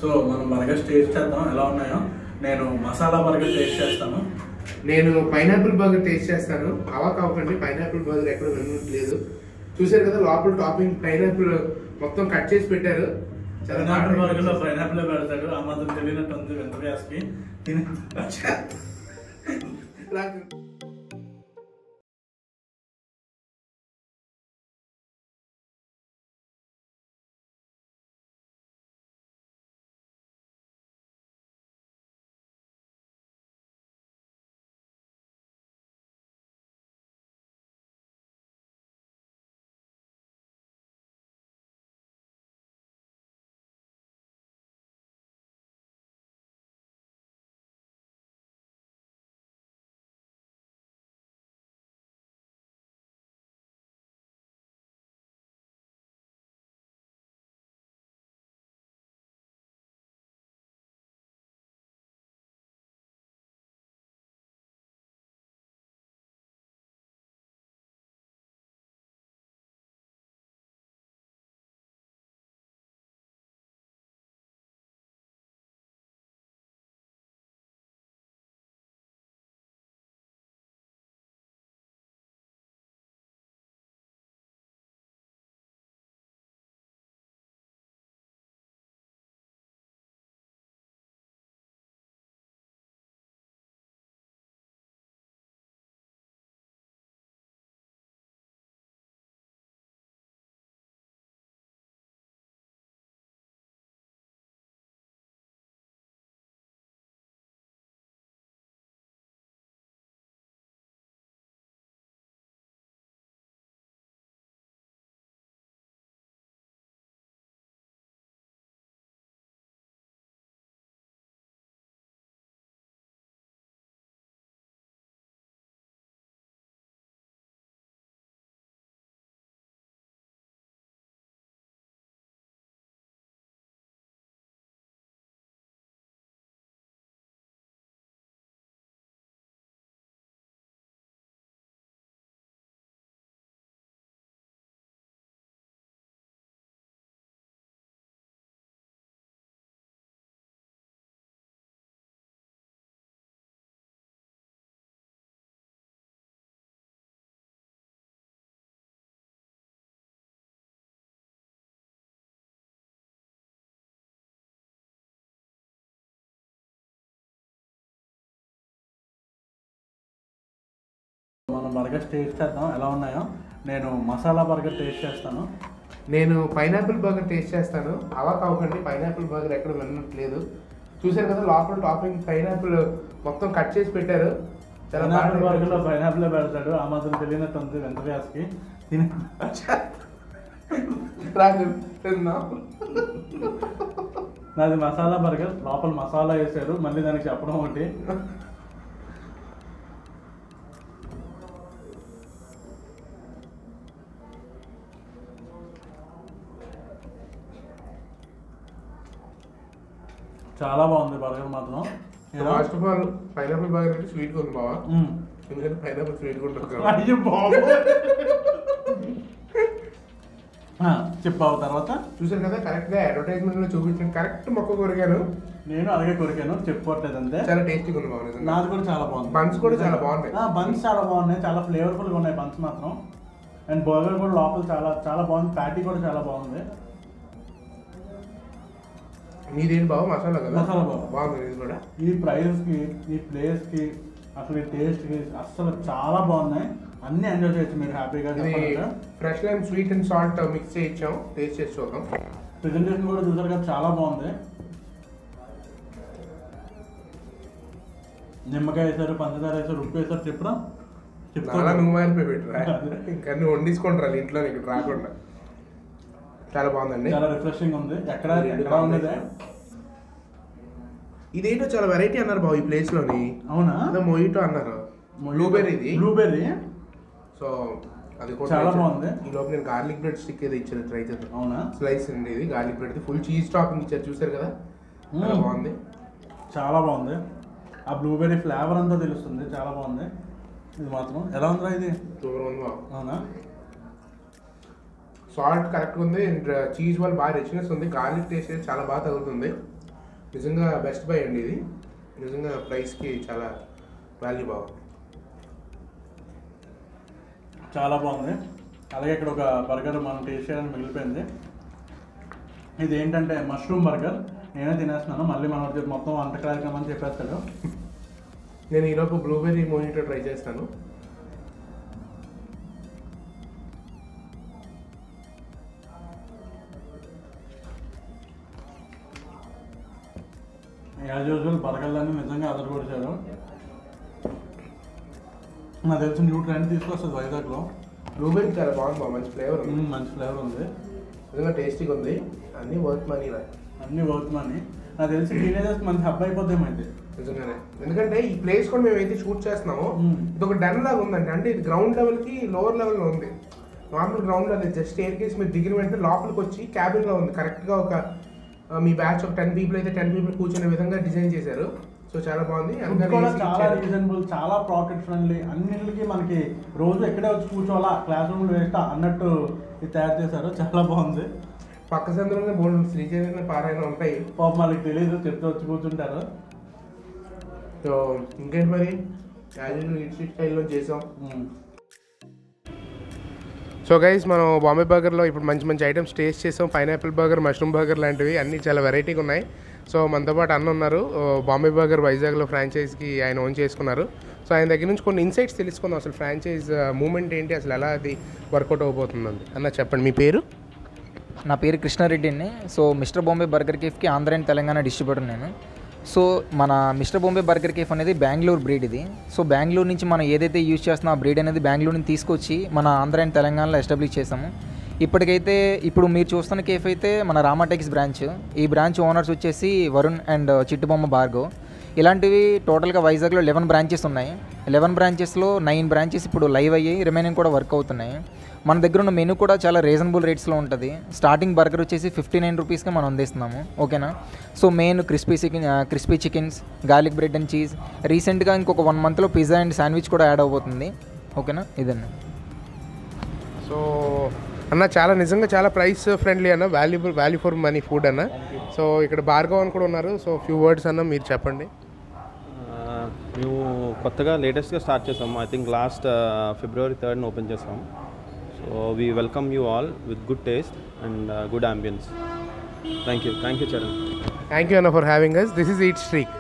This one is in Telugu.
సో మనం బర్గర్స్ టేస్ట్ చేద్దాం ఎలా ఉన్నాయో. నేను మసాలా బర్గర్ టేస్ట్ చేస్తాను. నేను పైనాపిల్ బర్గర్ టేస్ట్ చేస్తాను. అవాక్ అవ్వకండి, పైనాపిల్ బర్గర్ ఎక్కడ వినట్లేదు. చూసారు కదా లోపల టాపింగ్ పైనాపిల్ మొత్తం కట్ చేసి పెట్టారు. పైనాపిల్ బర్గర్ లో పైనాపిల్ పెడతాడు. ఆ మాత్రం తెలియనట్టు ఉంది వెంకటేష్కి. మనం బర్గర్స్ టేస్ట్ చేద్దాం ఎలా ఉన్నాయో. నేను మసాలా బర్గర్ టేస్ట్ చేస్తాను. నేను పైనాపిల్ బర్గర్ టేస్ట్ చేస్తాను. అవాక్ అవ్వకండి, పైనాపిల్ బర్గర్ ఎక్కడ వినట్లేదు. చూసారు కదా లోపల టాపింగ్ పైనాపిల్ మొత్తం కట్ చేసి పెట్టారు. పైనాపిల్ బర్గర్ లో పైనాపిల్ పెడతాడు. ఆ మాత్రం తెలియనట్టు ఉంది వెంకటేష్కి. నాది మసాలా బర్గర్, లోపల మసాలా వేసారు, మళ్ళీ దానికి చెప్పడం ఒకటి. చాలా బాగుంది బర్గర్ మాత్రం. First of all pineapple burger అంటే స్వీట్గా ఉంది బావా, ఎందుకంటే పైనాపిల్ స్వీట్గా ఉంటుంది. అయ్యో బాబు చెప్పావు తర్వాత. చూసారు కదా కరెక్ట్గా అడ్వర్టైజ్మెంట్ లో చూపించిన కరెక్ట్ మొక్క కొరికాను. నేను అలాగే కొరికాను, చెప్పుకోవట్లేదు అంతే. చాలా టేస్టీగా ఉంది బాగుంది. నాది కూడా చాలా బాగుంది. బన్స్ కూడా చాలా బాగున్నాయి. బన్స్ చాలా బాగున్నాయి, చాలా ఫ్లేవర్ఫుల్గా ఉన్నాయి బన్స్ మాత్రం. అండ్ బర్గర్ కూడా లోపల చాలా చాలా బాగుంది. ప్యాటీ కూడా చాలా బాగుంది. మీదేంటి బాబు మసాలా కదా? మసాలా బాగుంది ఇది కూడా. ఈ ప్రైస్కి, ఈ ప్లేస్కి, అసలు ఈ టేస్ట్కి అస్సలు చాలా బాగున్నాయి. అన్నీ ఎంజాయ్ చేయొచ్చు మీరు హ్యాపీగా. Fresh lime sweet and salt mix చేయించాం, టేస్ట్ చేసి చూద్దాం. ప్రెజెంటేషన్ కూడా చూసారు కదా చాలా బాగుంది. నిమ్మకాయ వేసారు, పంచదార వేసారు, ఉప్పు వేసారు. చెప్పురా చాలా నువ్వు మారిపోయి పెట్టరా, ఇంకా నువ్వు వండించుకుంటారా ఇంట్లో ఇక్కడ రాకుండా. చాలా బాగుందండి, చాలా రిఫ్రెషింగ్ ఉంది. ఎక్కడ ఉండేది ఇదేంటో చాలా వెరైటీ అన్నారు బాబు ఈ ప్లేస్ లోని. అవునా? మొయిటో అన్నారు, బ్లూబెర్రీ. బ్లూబెర్రీ సో అది కూడా చాలా బాగుంది. ఈ లోపు నేను గార్లిక్ బ్రెడ్ స్టిక్ ఏదో ఇచ్చారు, ట్రై చేద్దాం. అవునా? స్లైస్ అండి ఇది garlic bread, full cheese topping ఇచ్చారు చూసారు కదా, బాగుంది, చాలా బాగుంది. ఆ బ్లూబెర్రీ ఫ్లేవర్ అంతా తెలుస్తుంది, చాలా బాగుంది. ఇది మాత్రం ఎలా ఉందిరా? ఇది సూపర్ ఉంది బాబు. అవునా? సాల్ట్ కరెక్ట్గా ఉంది, అండ్ చీజ్ వల్ల బాగా రిచ్నెస్ ఉంది, గార్లిక్ టేస్ట్ చాలా బాగా తగులుతుంది. నిజంగా బెస్ట్ బై అండి ఇది. నిజంగా ప్రైస్కి చాలా వాల్యూ బాగుంది. చాలా బాగుంది. అలాగే ఇక్కడ ఒక బర్గర్ మనం టేస్ట్ చేయాలని మిగిలిపోయింది. ఇది ఏంటంటే మష్రూమ్ బర్గర్. నేనే తినేస్తున్నాను, మళ్ళీ మన మొత్తం వంట కార్యక్రమం అని చెప్పేస్తాడు. నేను ఈలోపు బ్లూబెర్రీ మోజిటో ట్రై చేస్తాను. యాజ్ యూజువల్ బర్గర్లన్నీ నిజంగా అదరగొడిచారు. నాకు తెలిసి న్యూ ట్రెండ్ తీసుకొస్తుంది వైజాగ్లో. బ్లూబెర్రీ చాలా బాగుంది, మంచి ఫ్లేవర్ ఉంది. మంచి ఫ్లేవర్ ఉంది, నిజంగా టేస్టీగా ఉంది. అన్నీ వర్త్ మనీ రా, అన్నీ వర్త్ మనీ. నాకు తెలిసి టీనేజర్స్ మంచి హబ్ అయిపోద్దామైతే నిజంగానే. ఎందుకంటే ఈ ప్లేస్ కూడా మేము అయితే షూట్ చేస్తున్నామో ఇది ఒక డెన్ లాగా ఉందండి. అంటే ఇది గ్రౌండ్ లెవెల్కి లోవర్ లెవెల్లో ఉంది. Normal ground level just staircase మీరు దిగిన వెంటనే లోపలికి వచ్చి క్యాబిన్లో ఉంది. కరెక్ట్గా ఒక మీ బ్యాచ్ ఒక 10 people అయితే 10 people కూర్చునే విధంగా డిజైన్ చేశారు. సో చాలా బాగుంది. చాలా రీజనబుల్, చాలా పాకెట్ ఫ్రెండ్లీ. అన్నింటికి మనకి రోజు ఎక్కడే వచ్చి కూర్చోవాలా, క్లాస్ రూమ్లో వేస్తా అన్నట్టు ఇది తయారు చేశారు. చాలా బాగుంది. పక్క సందులోనే బోర్డు శ్రీచైతన్య పారాయణ ఉంటాయి. పాపం వాళ్ళకి తెలియదు, చెప్తూ వచ్చి కూర్చుంటారు. సో ఇంకేంటి మరి ఇడ్లీ స్టైల్లో చేసాం. సో గైస్ మనం బాంబే బర్గర్లో ఇప్పుడు మంచి మంచి ఐటమ్స్ టేస్ట్ చేసాం. పైనాపిల్ బర్గర్, మష్రూమ్ బర్గర్ లాంటివి అన్నీ చాలా వెరైటీగా ఉన్నాయి. సో మనతో పాటు అన్న ఉన్నారు, బాంబే బర్గర్ వైజాగ్లో ఫ్రాంచైజ్కి ఆయన ఓన్ చేసుకున్నారు. సో ఆయన దగ్గర నుంచి కొన్ని ఇన్సైట్స్ తెలుసుకుందాం. అసలు ఫ్రాంచైజ్ మూమెంట్ ఏంటి, అసలు ఎలా అది వర్కౌట్ అవబోతుందండి. అన్న చెప్పండి, మీ పేరు? నా పేరు కృష్ణారెడ్డి అండి. సో మిస్టర్ బాంబే బర్గర్ కేఫ్కి ఆంధ్ర అండ్ తెలంగాణ డిస్ట్రిబ్యూటర్ నేను. సో మన మిస్టర్ బాంబే బర్గర్ కేఫ్ అనేది బెంగళూరు బ్రీడ్ ఇది. సో బెంగళూరు నుంచి మనం ఏదైతే యూజ్ చేస్తున్నా ఆ బ్రీడ్ అనేది బెంగళూరు నుంచి తీసుకొచ్చి మన ఆంధ్ర అండ్ తెలంగాణలో ఎస్టాబ్లిష్ చేసాము. ఇప్పటికైతే ఇప్పుడు మీరు చూస్తున్న కేఫ్ అయితే మన రామాటెక్స్ బ్రాంచ్. ఈ బ్రాంచ్ ఓనర్స్ వచ్చేసి వరుణ్ అండ్ చిట్టుబొమ్మ భార్గవ్. ఇలాంటివి టోటల్గా వైజాగ్లో 11 బ్రాంచెస్ ఉన్నాయి. 11 బ్రాంచెస్లో 9 బ్రాంచెస్ ఇప్పుడు లైవ్ అయ్యాయి, రిమైనింగ్ కూడా వర్క్ అవుతున్నాయి. మన దగ్గర ఉన్న మెనూ కూడా చాలా రీజనబుల్ రేట్స్లో ఉంటుంది. స్టార్టింగ్ బర్గర్ వచ్చేసి 59 రూపీస్కి మనం అందిస్తున్నాము, ఓకేనా. So main crispy chickens, garlic bread and cheese. రీసెంట్గా ఇంకొక 1 monthలో పిజ్జా అండ్ శాండ్విచ్ కూడా యాడ్ అవబోతుంది, ఓకేనా. ఇదన్నా. సో అన్న చాలా నిజంగా చాలా ప్రైస్ ఫ్రెండ్లీ అన్న, వాల్యూ ఫర్ మనీ ఫుడ్ అన్న. సో ఇక్కడ భార్గవ్ అని కూడా ఉన్నారు. సో ఫ్యూ వర్డ్స్ అన్న మీరు చెప్పండి. మేము కొత్తగా లేటెస్ట్గా స్టార్ట్ చేసాము. I think last February 3rd open చేసాము. So we welcome you all with good taste and good ambience. Thank you Charan. Thank you అన్న for having us. This is eat streak.